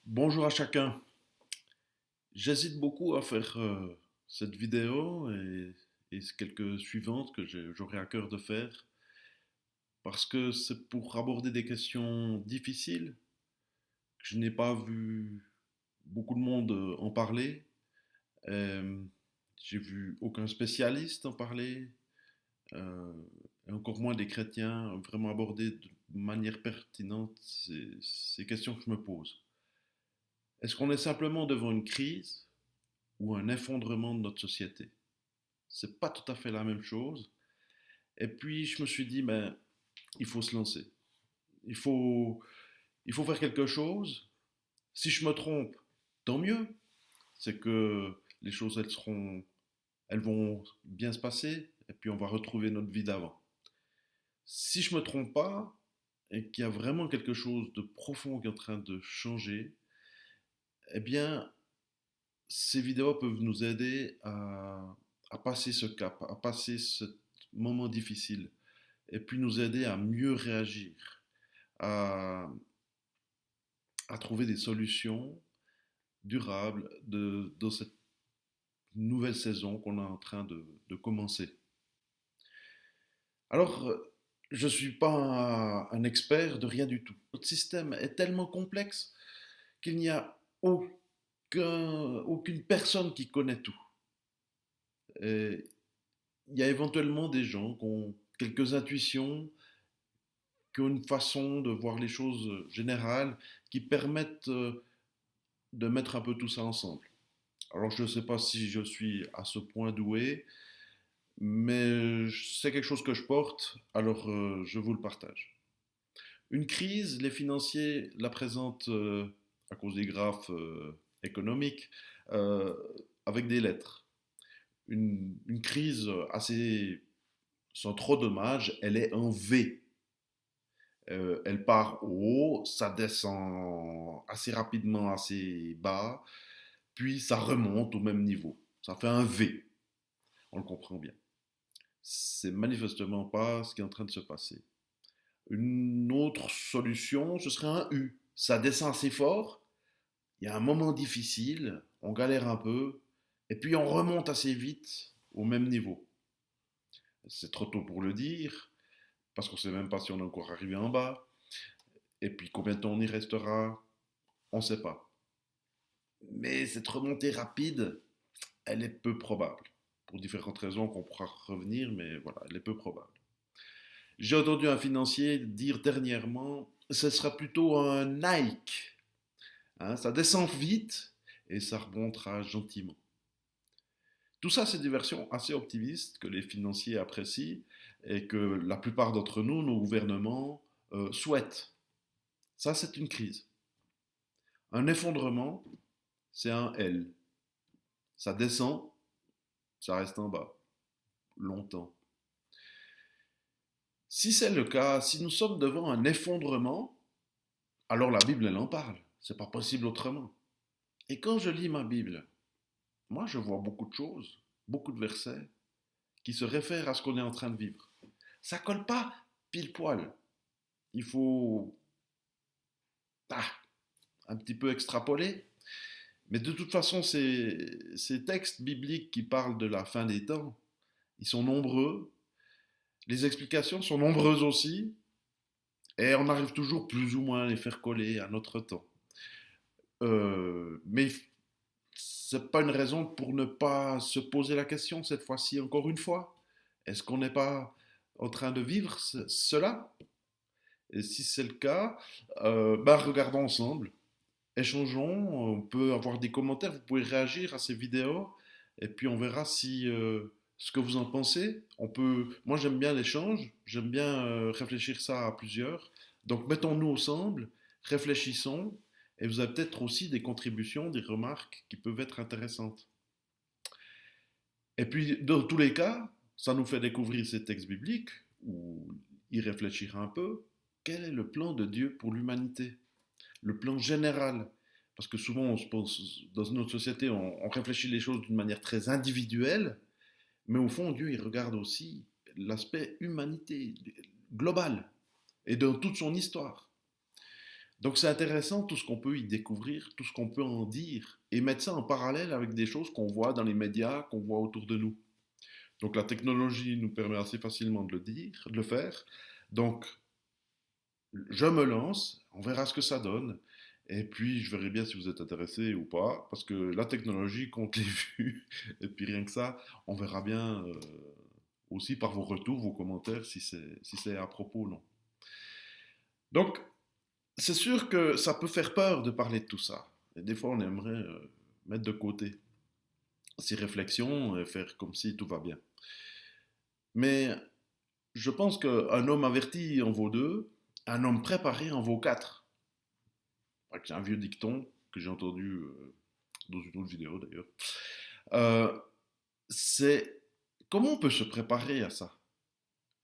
Bonjour à chacun. J'hésite beaucoup à faire cette vidéo et quelques suivantes que j'aurais à cœur de faire parce que c'est pour aborder des questions difficiles que je n'ai pas vu beaucoup de monde en parler. Euh, j'ai vu aucun spécialiste en parler, euh, et encore moins des chrétiens vraiment aborder de manière pertinente ces questions que je me pose. Est-ce qu'on est simplement devant une crise ou un effondrement de notre société? C'est pas tout à fait la même chose. Et puis je me suis dit, ben, il faut se lancer. Il faut, il faut faire quelque chose. Si je me trompe, tant mieux. C'est que les choses, elles vont bien se passer. Et puis on va retrouver notre vie d'avant. Si je me trompe pas, et qu'il y a vraiment quelque chose de profond qui est en train de changer, eh bien, ces vidéos peuvent nous aider à passer ce cap, à passer ce moment difficile, et puis nous aider à mieux réagir, à, à trouver des solutions durables de cette nouvelle saison qu'on est en train de commencer. Alors, je ne suis pas un expert de rien du tout. Notre système est tellement complexe qu'il n'y a aucune personne qui connaît tout. Et il y a éventuellement des gens qui ont quelques intuitions, qui ont une façon de voir les choses générales, qui permettent de mettre un peu tout ça ensemble. Alors je ne sais pas si je suis à ce point doué, mais c'est quelque chose que je porte, alors je vous le partage. Une crise, les financiers la présentent à cause des graphes économiques euh, avec des lettres. Une crise assez sans trop de dommages, elle est en V. Elle part au haut, ça descend assez rapidement, assez bas, puis ça remonte au même niveau. Ça fait un V, on le comprend bien. C'est manifestement pas ce qui est en train de se passer. Une autre solution, ce serait un U. Ça descend assez fort, il y a un moment difficile, on galère un peu, et puis on remonte assez vite au même niveau. C'est trop tôt pour le dire, parce qu'on ne sait même pas si on est encore arrivé en bas, et puis combien de temps on y restera, on ne sait pas. Mais cette remontée rapide, elle est peu probable. Pour différentes raisons qu'on pourra revenir, mais voilà, elle est peu probable. J'ai entendu un financier dire dernièrement, ce sera plutôt un Nike. Hein, ça descend vite et ça remontera gentiment. Tout ça, c'est des versions assez optimistes que les financiers apprécient et que la plupart d'entre nous, nos gouvernements, souhaitent. Ça, c'est une crise. Un effondrement, c'est un L. Ça descend, ça reste en bas, longtemps. Si c'est le cas, si nous sommes devant un effondrement, alors la Bible, elle en parle. C'est pas possible autrement. Et quand je lis ma Bible, moi, je vois beaucoup de choses, beaucoup de versets qui se réfèrent à ce qu'on est en train de vivre. Ça colle pas pile poil. Il faut ah, un petit peu extrapoler. Mais de toute façon, ces textes bibliques qui parlent de la fin des temps, ils sont nombreux. Les explications sont nombreuses aussi. Et on arrive toujours plus ou moins à les faire coller à notre temps. Mais c'est pas une raison pour ne pas se poser la question cette fois-ci encore une fois. Est-ce qu'on n'est pas en train de vivre cela? Et si c'est le cas, bah regardons ensemble, échangeons, on peut avoir des commentaires, vous pouvez réagir à ces vidéos, et puis on verra si ce que vous en pensez. Moi j'aime bien l'échange, j'aime bien réfléchir ça à plusieurs. Donc mettons-nous ensemble, réfléchissons, et vous avez peut-être aussi des contributions, des remarques qui peuvent être intéressantes. Et puis dans tous les cas, ça nous fait découvrir ces textes bibliques, ou y réfléchir un peu. Quel est le plan de Dieu pour l'humanité? Le plan général. Parce que souvent, on se pense, dans notre société, on réfléchit les choses d'une manière très individuelle, mais au fond, Dieu, il regarde aussi l'aspect humanité global et dans toute son histoire. Donc c'est intéressant tout ce qu'on peut y découvrir, tout ce qu'on peut en dire, et mettre ça en parallèle avec des choses qu'on voit dans les médias, qu'on voit autour de nous. Donc la technologie nous permet assez facilement de le dire, de le faire. Donc je me lance, on verra ce que ça donne. Et puis, je verrai bien si vous êtes intéressé ou pas, parce que la technologie compte les vues. Et puis, rien que ça, on verra bien aussi par vos retours, vos commentaires, si c'est à propos ou non. Donc, c'est sûr que ça peut faire peur de parler de tout ça. Et des fois, on aimerait mettre de côté ces réflexions et faire comme si tout va bien. Mais je pense qu'un homme averti en vaut deux, un homme préparé en vaut quatre. C'est un vieux dicton que j'ai entendu dans une autre vidéo d'ailleurs. Euh, c'est comment on peut se préparer à ça?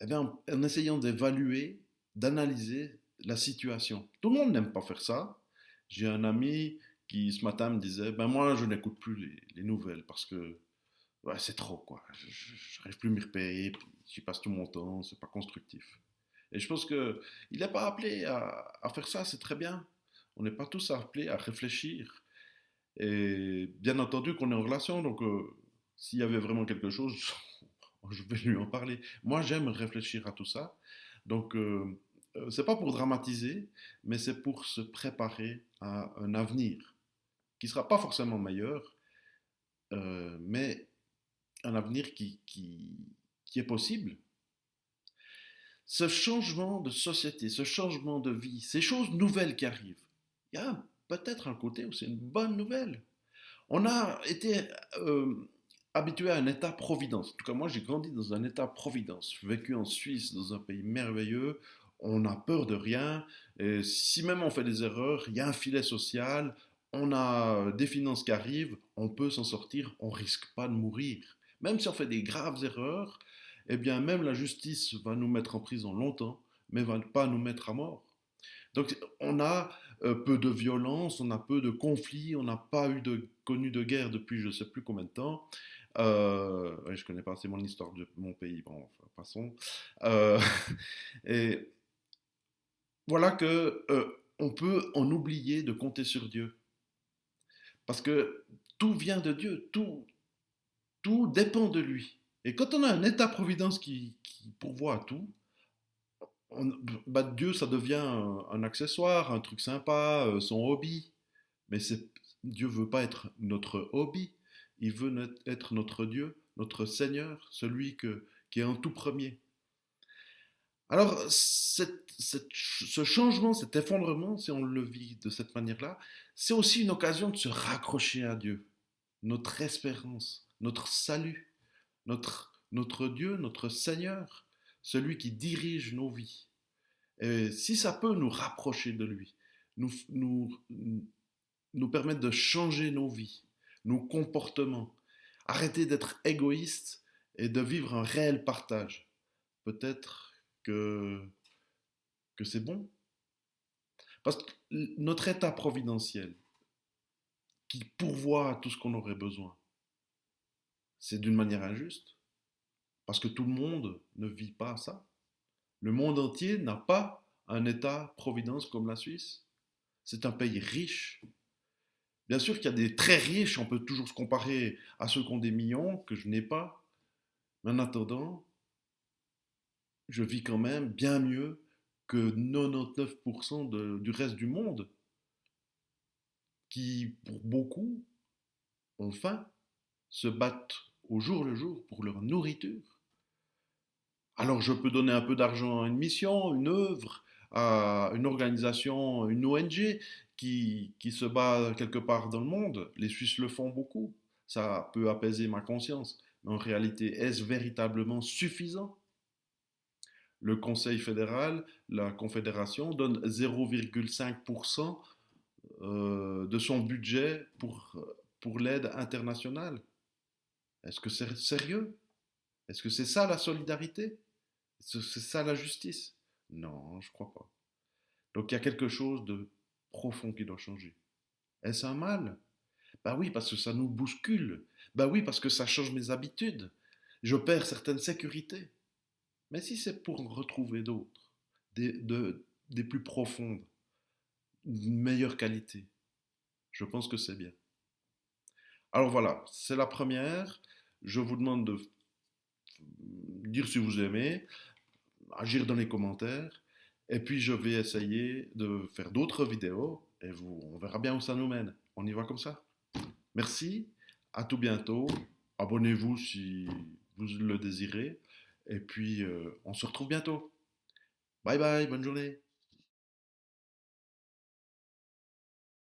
Eh bien, en essayant d'évaluer, d'analyser la situation. Tout le monde n'aime pas faire ça. J'ai un ami qui ce matin me disait, ben moi je n'écoute plus les nouvelles parce que ouais, c'est trop quoi. Je n'arrive plus à m'y repérer, puis j'y passe tout mon temps, c'est pas constructif. Et je pense que il n'est pas appelé à faire ça, c'est très bien. On n'est pas tous appelés à réfléchir. Et bien entendu qu'on est en relation, donc s'il y avait vraiment quelque chose, je vais lui en parler. Moi, j'aime réfléchir à tout ça. Donc, c'est pas pour dramatiser, mais c'est pour se préparer à un avenir qui sera pas forcément meilleur, mais un avenir qui est possible. Ce changement de société, ce changement de vie, ces choses nouvelles qui arrivent, il y a peut-être un côté où c'est une bonne nouvelle. On a été habitué à un état-providence. En tout cas, moi, j'ai grandi dans un état-providence. J'ai vécu en Suisse, dans un pays merveilleux. On a peur de rien. Et si même on fait des erreurs, il y a un filet social. On a des finances qui arrivent. On peut s'en sortir. On risque pas de mourir. Même si on fait des graves erreurs, eh bien, même la justice va nous mettre en prison longtemps, mais va pas nous mettre à mort. Donc on a peu de violence, on a peu de conflits, on n'a pas connu de guerre depuis je ne sais plus combien de temps. Ouais, je connais pas assez mon histoire de mon pays, bon, enfin, passons. Euh, et voilà que on peut en oublier de compter sur Dieu. Parce que tout vient de Dieu, tout dépend de lui. Et quand on a un état-providence qui pourvoit à tout, bah, Dieu, ça devient un accessoire, un truc sympa, son hobby. Mais Dieu veut pas être notre hobby. Il veut être notre Dieu, notre Seigneur, celui qui est en tout premier. Alors, ce changement, cet effondrement, si on le vit de cette manière-là, c'est aussi une occasion de se raccrocher à Dieu, notre espérance, notre salut, notre Dieu, notre Seigneur, celui qui dirige nos vies. Et si ça peut nous rapprocher de lui, nous, nous, nous permettre de changer nos vies, nos comportements, arrêter d'être égoïste et de vivre un réel partage, peut-être que c'est bon. Parce que notre état providentiel, qui pourvoit à tout ce qu'on aurait besoin, c'est d'une manière injuste, parce que tout le monde ne vit pas ça. Le monde entier n'a pas un état-providence comme la Suisse. C'est un pays riche. Bien sûr qu'il y a des très riches, on peut toujours se comparer à ceux qui ont des millions, que je n'ai pas. Mais en attendant, je vis quand même bien mieux que 99% du reste du monde, qui, pour beaucoup, ont faim, se battent au jour le jour pour leur nourriture. Alors je peux donner un peu d'argent à une mission, une œuvre, à une organisation, une ONG qui se bat quelque part dans le monde. Les Suisses le font beaucoup. Ça peut apaiser ma conscience. Mais en réalité, est-ce véritablement suffisant? Le Conseil fédéral, la Confédération, donne 0,5% de son budget pour l'aide internationale. Est-ce que c'est sérieux? Est-ce que c'est ça la solidarité? Est-ce que c'est ça la justice? Non, je crois pas. Donc il y a quelque chose de profond qui doit changer. Est-ce un mal? Bah oui, parce que ça nous bouscule. Bah oui, parce que ça change mes habitudes. Je perds certaines sécurités. Mais si c'est pour en retrouver d'autres, des plus profondes, une meilleure qualité. Je pense que c'est bien. Alors voilà, c'est la première. Je vous demande de dire si vous aimez, agir dans les commentaires. Et puis je vais essayer de faire d'autres vidéos et on verra bien où ça nous mène. On y va comme ça. Merci, à tout bientôt. Abonnez-vous si vous le désirez. Et puis on se retrouve bientôt. Bye bye, bonne journée.